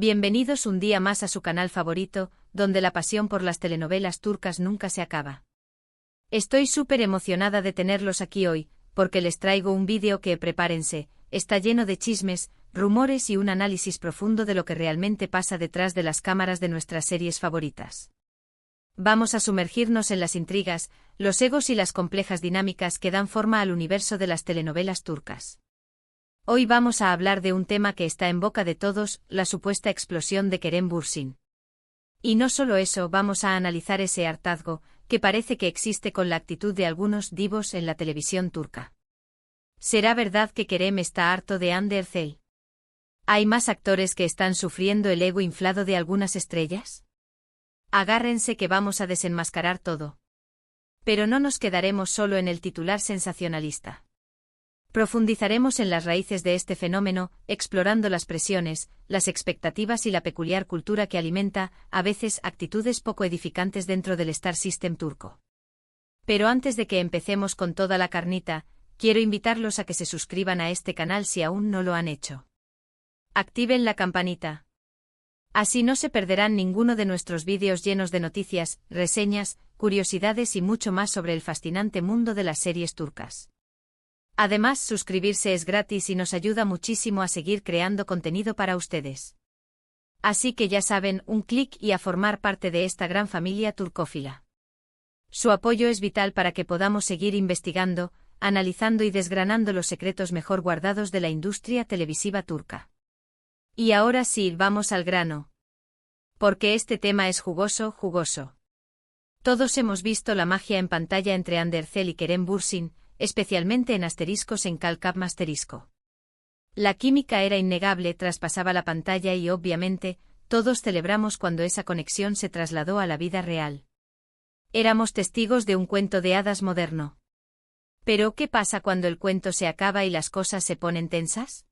Bienvenidos un día más a su canal favorito, donde la pasión por las telenovelas turcas nunca se acaba. Estoy súper emocionada de tenerlos aquí hoy, porque les traigo un vídeo que, prepárense, está lleno de chismes, rumores y un análisis profundo de lo que realmente pasa detrás de las cámaras de nuestras series favoritas. Vamos a sumergirnos en las intrigas, los egos y las complejas dinámicas que dan forma al universo de las telenovelas turcas. Hoy vamos a hablar de un tema que está en boca de todos, la supuesta explosión de Kerem Bürsin. Y no solo eso, vamos a analizar ese hartazgo que parece que existe con la actitud de algunos divos en la televisión turca. ¿Será verdad que Kerem está harto de Hande Erçel? ¿Hay más actores que están sufriendo el ego inflado de algunas estrellas? Agárrense que vamos a desenmascarar todo. Pero no nos quedaremos solo en el titular sensacionalista. Profundizaremos en las raíces de este fenómeno, explorando las presiones, las expectativas y la peculiar cultura que alimenta, a veces, actitudes poco edificantes dentro del Star System turco. Pero antes de que empecemos con toda la carnita, quiero invitarlos a que se suscriban a este canal si aún no lo han hecho. Activen la campanita. Así no se perderán ninguno de nuestros vídeos llenos de noticias, reseñas, curiosidades y mucho más sobre el fascinante mundo de las series turcas. Además, suscribirse es gratis y nos ayuda muchísimo a seguir creando contenido para ustedes. Así que ya saben, un clic y a formar parte de esta gran familia turcófila. Su apoyo es vital para que podamos seguir investigando, analizando y desgranando los secretos mejor guardados de la industria televisiva turca. Y ahora sí, vamos al grano. Porque este tema es jugoso, jugoso. Todos hemos visto la magia en pantalla entre Hande Erçel y Kerem Bürsin, especialmente en asteriscos en Calcap Masterisco. La química era innegable, traspasaba la pantalla y obviamente, todos celebramos cuando esa conexión se trasladó a la vida real. Éramos testigos de un cuento de hadas moderno. Pero, ¿qué pasa cuando el cuento se acaba y las cosas se ponen tensas?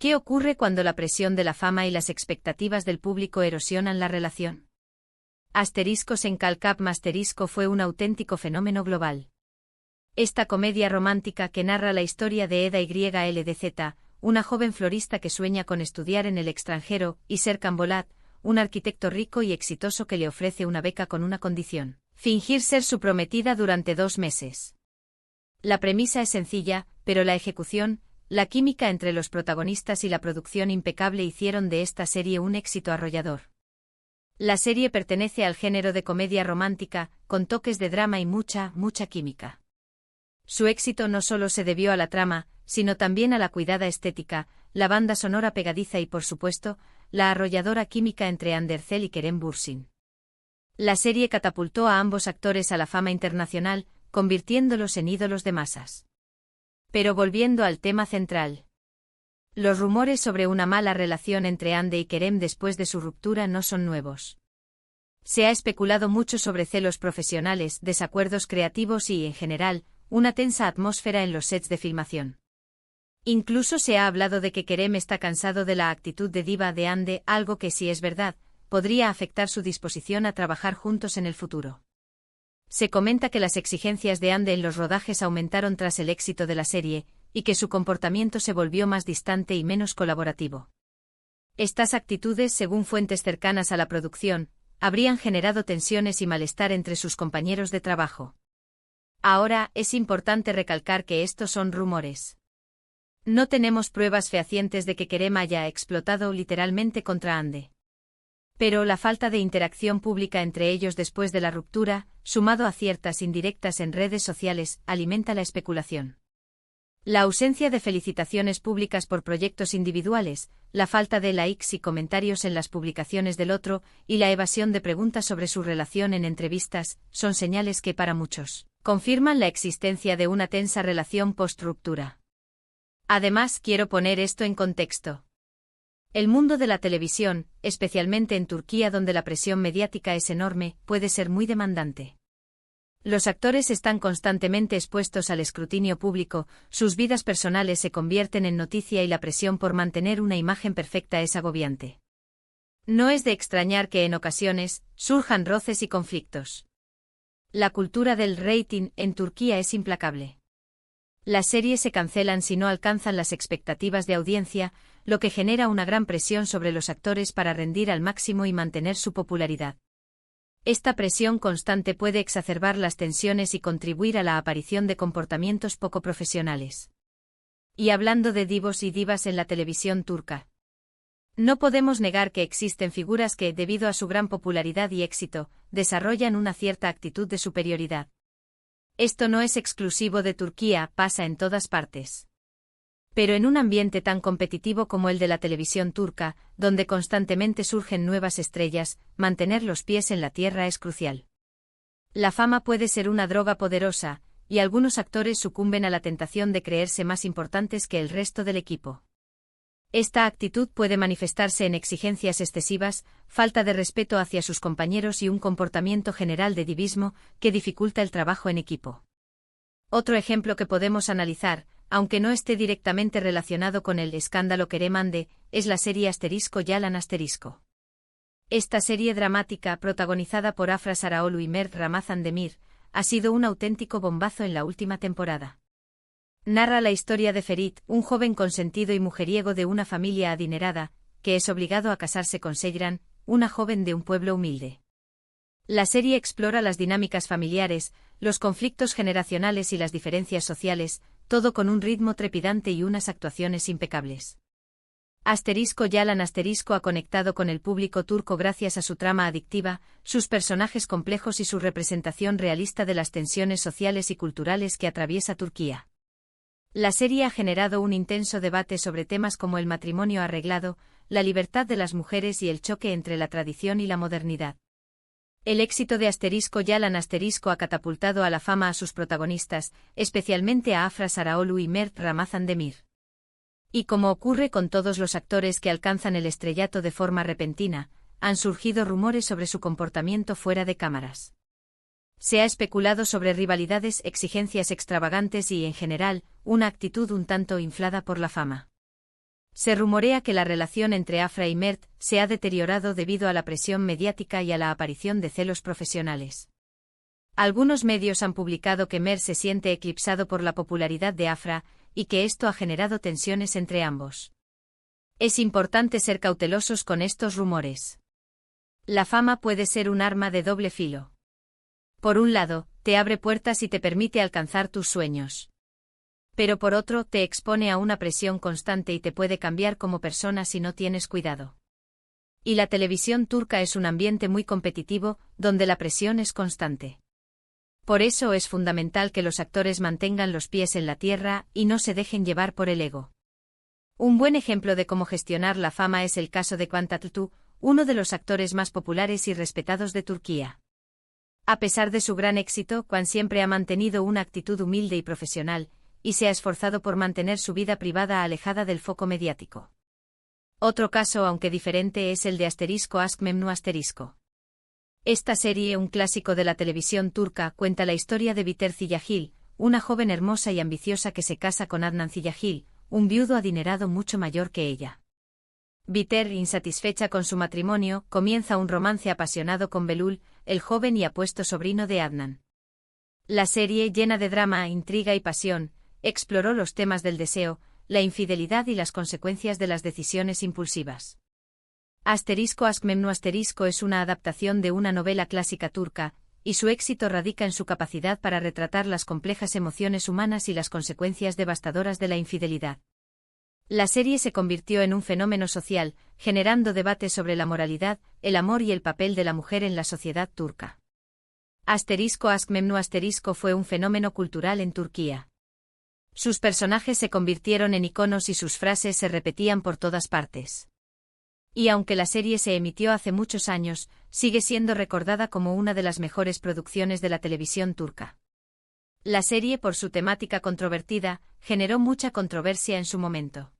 ¿Qué ocurre cuando la presión de la fama y las expectativas del público erosionan la relación? Asteriscos en Calcap Masterisco fue un auténtico fenómeno global. Esta comedia romántica que narra la historia de Eda YLDZ, una joven florista que sueña con estudiar en el extranjero, y Serkan Bolat, un arquitecto rico y exitoso que le ofrece una beca con una condición: fingir ser su prometida durante 2 meses. La premisa es sencilla, pero la ejecución, la química entre los protagonistas y la producción impecable hicieron de esta serie un éxito arrollador. La serie pertenece al género de comedia romántica, con toques de drama y mucha química. Su éxito no solo se debió a la trama, sino también a la cuidada estética, la banda sonora pegadiza y por supuesto, la arrolladora química entre Hande Erçel y Kerem Bürsin. La serie catapultó a ambos actores a la fama internacional, convirtiéndolos en ídolos de masas. Pero volviendo al tema central. Los rumores sobre una mala relación entre Hande y Kerem después de su ruptura no son nuevos. Se ha especulado mucho sobre celos profesionales, desacuerdos creativos y, en general, una tensa atmósfera en los sets de filmación. Incluso se ha hablado de que Kerem está cansado de la actitud de diva de Hande, algo que, si es verdad, podría afectar su disposición a trabajar juntos en el futuro. Se comenta que las exigencias de Hande en los rodajes aumentaron tras el éxito de la serie, y que su comportamiento se volvió más distante y menos colaborativo. Estas actitudes, según fuentes cercanas a la producción, habrían generado tensiones y malestar entre sus compañeros de trabajo. Ahora, es importante recalcar que estos son rumores. No tenemos pruebas fehacientes de que Kerem haya explotado literalmente contra Hande. Pero la falta de interacción pública entre ellos después de la ruptura, sumado a ciertas indirectas en redes sociales, alimenta la especulación. La ausencia de felicitaciones públicas por proyectos individuales, la falta de likes y comentarios en las publicaciones del otro, y la evasión de preguntas sobre su relación en entrevistas, son señales que, para muchos, confirman la existencia de una tensa relación post-ruptura. Además, quiero poner esto en contexto. El mundo de la televisión, especialmente en Turquía donde la presión mediática es enorme, puede ser muy demandante. Los actores están constantemente expuestos al escrutinio público, sus vidas personales se convierten en noticia y la presión por mantener una imagen perfecta es agobiante. No es de extrañar que en ocasiones surjan roces y conflictos. La cultura del rating en Turquía es implacable. Las series se cancelan si no alcanzan las expectativas de audiencia, lo que genera una gran presión sobre los actores para rendir al máximo y mantener su popularidad. Esta presión constante puede exacerbar las tensiones y contribuir a la aparición de comportamientos poco profesionales. Y hablando de divos y divas en la televisión turca, no podemos negar que existen figuras que, debido a su gran popularidad y éxito, desarrollan una cierta actitud de superioridad. Esto no es exclusivo de Turquía, pasa en todas partes. Pero en un ambiente tan competitivo como el de la televisión turca, donde constantemente surgen nuevas estrellas, mantener los pies en la tierra es crucial. La fama puede ser una droga poderosa, y algunos actores sucumben a la tentación de creerse más importantes que el resto del equipo. Esta actitud puede manifestarse en exigencias excesivas, falta de respeto hacia sus compañeros y un comportamiento general de divismo que dificulta el trabajo en equipo. Otro ejemplo que podemos analizar, aunque no esté directamente relacionado con el escándalo Kerem Ande, es la serie Yalan ***. Esta serie dramática, protagonizada por Afra Sarıoğlu y Mert Ramazan Demir, ha sido un auténtico bombazo en la última temporada. Narra la historia de Ferit, un joven consentido y mujeriego de una familia adinerada, que es obligado a casarse con Seyran, una joven de un pueblo humilde. La serie explora las dinámicas familiares, los conflictos generacionales y las diferencias sociales, todo con un ritmo trepidante y unas actuaciones impecables. Yalan ha conectado con el público turco gracias a su trama adictiva, sus personajes complejos y su representación realista de las tensiones sociales y culturales que atraviesa Turquía. La serie ha generado un intenso debate sobre temas como el matrimonio arreglado, la libertad de las mujeres y el choque entre la tradición y la modernidad. El éxito de Yalan ha catapultado a la fama a sus protagonistas, especialmente a Afra Sarıoğlu y Mert Ramazan Demir. Y como ocurre con todos los actores que alcanzan el estrellato de forma repentina, han surgido rumores sobre su comportamiento fuera de cámaras. Se ha especulado sobre rivalidades, exigencias extravagantes y, en general, una actitud un tanto inflada por la fama. Se rumorea que la relación entre Afra y Mert se ha deteriorado debido a la presión mediática y a la aparición de celos profesionales. Algunos medios han publicado que Mert se siente eclipsado por la popularidad de Afra y que esto ha generado tensiones entre ambos. Es importante ser cautelosos con estos rumores. La fama puede ser un arma de doble filo. Por un lado, te abre puertas y te permite alcanzar tus sueños. Pero por otro, te expone a una presión constante y te puede cambiar como persona si no tienes cuidado. Y la televisión turca es un ambiente muy competitivo, donde la presión es constante. Por eso es fundamental que los actores mantengan los pies en la tierra y no se dejen llevar por el ego. Un buen ejemplo de cómo gestionar la fama es el caso de Can Tatlıtuğ, uno de los actores más populares y respetados de Turquía. A pesar de su gran éxito, Can siempre ha mantenido una actitud humilde y profesional, y se ha esforzado por mantener su vida privada alejada del foco mediático. Otro caso, aunque diferente, es el de Aşk Memnu ***. Esta serie, un clásico de la televisión turca, cuenta la historia de Biter Ziyagil, una joven hermosa y ambiciosa que se casa con Adnan Ziyagil, un viudo adinerado mucho mayor que ella. Biter, insatisfecha con su matrimonio, comienza un romance apasionado con Belul, el joven y apuesto sobrino de Adnan. La serie, llena de drama, intriga y pasión, exploró los temas del deseo, la infidelidad y las consecuencias de las decisiones impulsivas. Aşk Memnu es una adaptación de una novela clásica turca, y su éxito radica en su capacidad para retratar las complejas emociones humanas y las consecuencias devastadoras de la infidelidad. La serie se convirtió en un fenómeno social, generando debates sobre la moralidad, el amor y el papel de la mujer en la sociedad turca. Aşk Memnu fue un fenómeno cultural en Turquía. Sus personajes se convirtieron en iconos y sus frases se repetían por todas partes. Y aunque la serie se emitió hace muchos años, sigue siendo recordada como una de las mejores producciones de la televisión turca. La serie, por su temática controvertida, generó mucha controversia en su momento.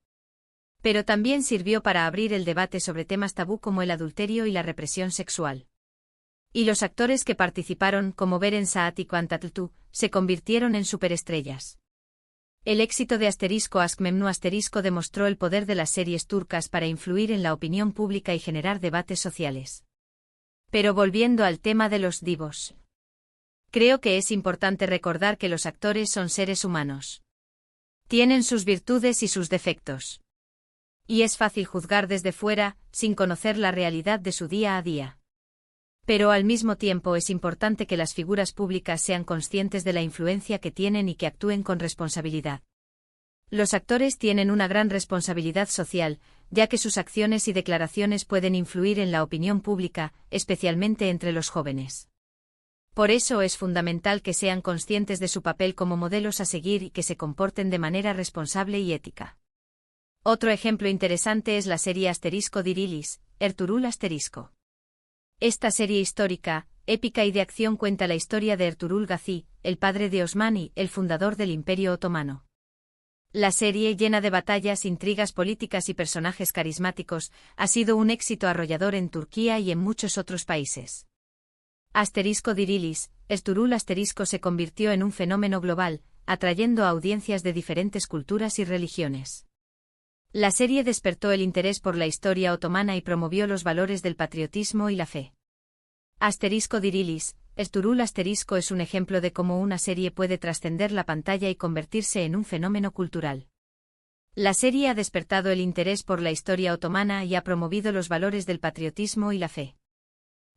Pero también sirvió para abrir el debate sobre temas tabú como el adulterio y la represión sexual. Y los actores que participaron, como Beren Saat y Can Tatlıtuğ, se convirtieron en superestrellas. El éxito de Aşk Memnu demostró el poder de las series turcas para influir en la opinión pública y generar debates sociales. Pero volviendo al tema de los divos. Creo que es importante recordar que los actores son seres humanos. Tienen sus virtudes y sus defectos. Y es fácil juzgar desde fuera, sin conocer la realidad de su día a día. Pero al mismo tiempo es importante que las figuras públicas sean conscientes de la influencia que tienen y que actúen con responsabilidad. Los actores tienen una gran responsabilidad social, ya que sus acciones y declaraciones pueden influir en la opinión pública, especialmente entre los jóvenes. Por eso es fundamental que sean conscientes de su papel como modelos a seguir y que se comporten de manera responsable y ética. Otro ejemplo interesante es la serie Asterisco Dirilis, Ertuğrul Asterisco. Esta serie histórica, épica y de acción cuenta la historia de Ertuğrul Gazi, el padre de Osman y el fundador del Imperio Otomano. La serie, llena de batallas, intrigas políticas y personajes carismáticos, ha sido un éxito arrollador en Turquía y en muchos otros países. Asterisco Dirilis, Ertuğrul Asterisco se convirtió en un fenómeno global, atrayendo a audiencias de diferentes culturas y religiones. La serie despertó el interés por la historia otomana y promovió los valores del patriotismo y la fe. Asterisco Dirilis, Ertuğrul Asterisco es un ejemplo de cómo una serie puede trascender la pantalla y convertirse en un fenómeno cultural. La serie ha despertado el interés por la historia otomana y ha promovido los valores del patriotismo y la fe.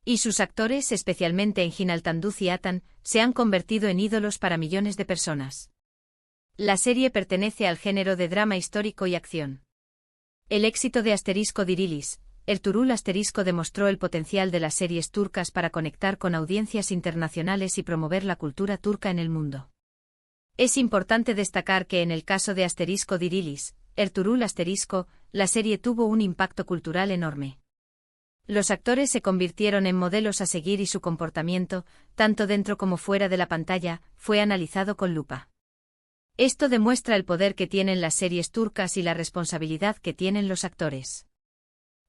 Y sus actores, especialmente Engin Altanduz y Atan, se han convertido en ídolos para millones de personas. La serie pertenece al género de drama histórico y acción. El éxito de Asterisco Dirilis, Ertuğrul Asterisco demostró el potencial de las series turcas para conectar con audiencias internacionales y promover la cultura turca en el mundo. Es importante destacar que en el caso de Asterisco Dirilis, Ertuğrul Asterisco, la serie tuvo un impacto cultural enorme. Los actores se convirtieron en modelos a seguir y su comportamiento, tanto dentro como fuera de la pantalla, fue analizado con lupa. Esto demuestra el poder que tienen las series turcas y la responsabilidad que tienen los actores.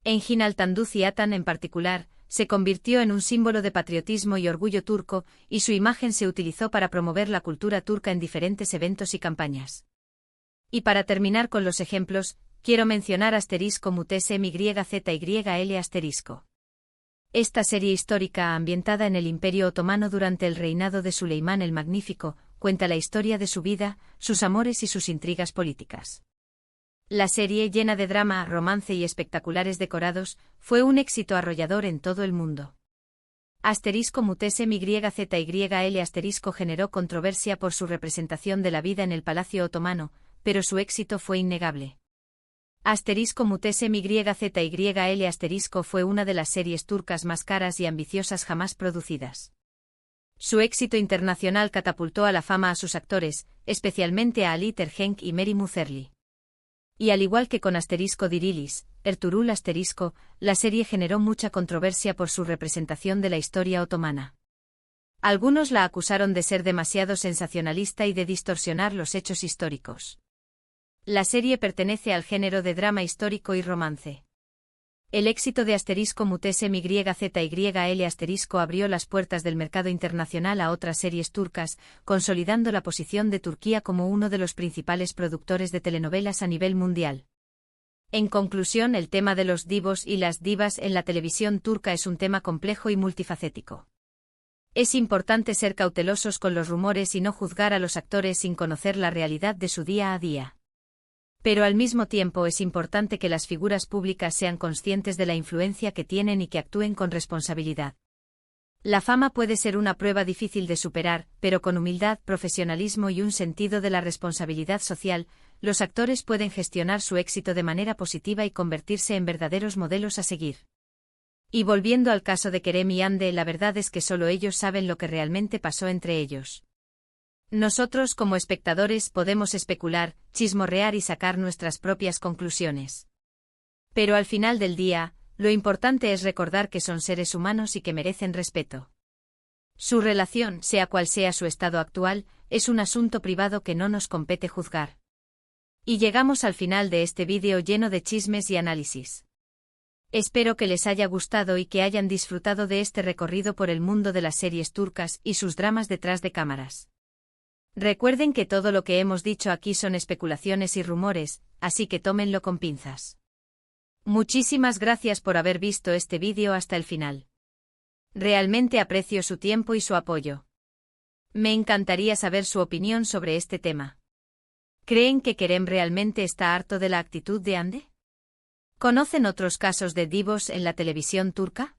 Engin Altanduz y Atan en particular, se convirtió en un símbolo de patriotismo y orgullo turco, y su imagen se utilizó para promover la cultura turca en diferentes eventos y campañas. Y para terminar con los ejemplos, quiero mencionar Asterisco Mutese MYZYL Asterisco. Esta serie histórica ambientada en el Imperio Otomano durante el reinado de Suleimán el Magnífico, cuenta la historia de su vida, sus amores y sus intrigas políticas. La serie, llena de drama, romance y espectaculares decorados, fue un éxito arrollador en todo el mundo. Asterisco Mutese MYZYL Asterisco generó controversia por su representación de la vida en el Palacio Otomano, pero su éxito fue innegable. Asterisco Mutese MYZYL Asterisco fue una de las series turcas más caras y ambiciosas jamás producidas. Su éxito internacional catapultó a la fama a sus actores, especialmente a Ali Tergenk y Meri Muzerli. Y al igual que con Asterisco Dirilis, Ertuğrul Asterisco, la serie generó mucha controversia por su representación de la historia otomana. Algunos la acusaron de ser demasiado sensacionalista y de distorsionar los hechos históricos. La serie pertenece al género de drama histórico y romance. El éxito de Asterisco Mutese MYZYL Asterisco abrió las puertas del mercado internacional a otras series turcas, consolidando la posición de Turquía como uno de los principales productores de telenovelas a nivel mundial. En conclusión, el tema de los divos y las divas en la televisión turca es un tema complejo y multifacético. Es importante ser cautelosos con los rumores y no juzgar a los actores sin conocer la realidad de su día a día. Pero al mismo tiempo es importante que las figuras públicas sean conscientes de la influencia que tienen y que actúen con responsabilidad. La fama puede ser una prueba difícil de superar, pero con humildad, profesionalismo y un sentido de la responsabilidad social, los actores pueden gestionar su éxito de manera positiva y convertirse en verdaderos modelos a seguir. Y volviendo al caso de Kerem y Hande, la verdad es que solo ellos saben lo que realmente pasó entre ellos. Nosotros como espectadores podemos especular, chismorrear y sacar nuestras propias conclusiones. Pero al final del día, lo importante es recordar que son seres humanos y que merecen respeto. Su relación, sea cual sea su estado actual, es un asunto privado que no nos compete juzgar. Y llegamos al final de este vídeo lleno de chismes y análisis. Espero que les haya gustado y que hayan disfrutado de este recorrido por el mundo de las series turcas y sus dramas detrás de cámaras. Recuerden que todo lo que hemos dicho aquí son especulaciones y rumores, así que tómenlo con pinzas. Muchísimas gracias por haber visto este vídeo hasta el final. Realmente aprecio su tiempo y su apoyo. Me encantaría saber su opinión sobre este tema. ¿Creen que Kerem realmente está harto de la actitud de Hande? ¿Conocen otros casos de divos en la televisión turca?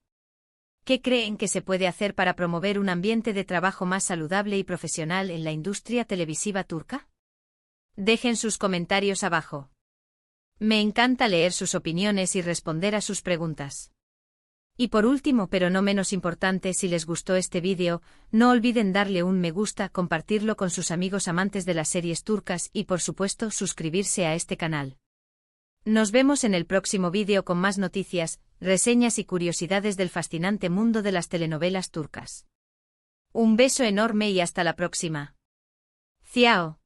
¿Qué creen que se puede hacer para promover un ambiente de trabajo más saludable y profesional en la industria televisiva turca? Dejen sus comentarios abajo. Me encanta leer sus opiniones y responder a sus preguntas. Y por último, pero no menos importante, si les gustó este vídeo, no olviden darle un me gusta, compartirlo con sus amigos amantes de las series turcas y por supuesto suscribirse a este canal. Nos vemos en el próximo vídeo con más noticias, reseñas y curiosidades del fascinante mundo de las telenovelas turcas. Un beso enorme y hasta la próxima. Ciao.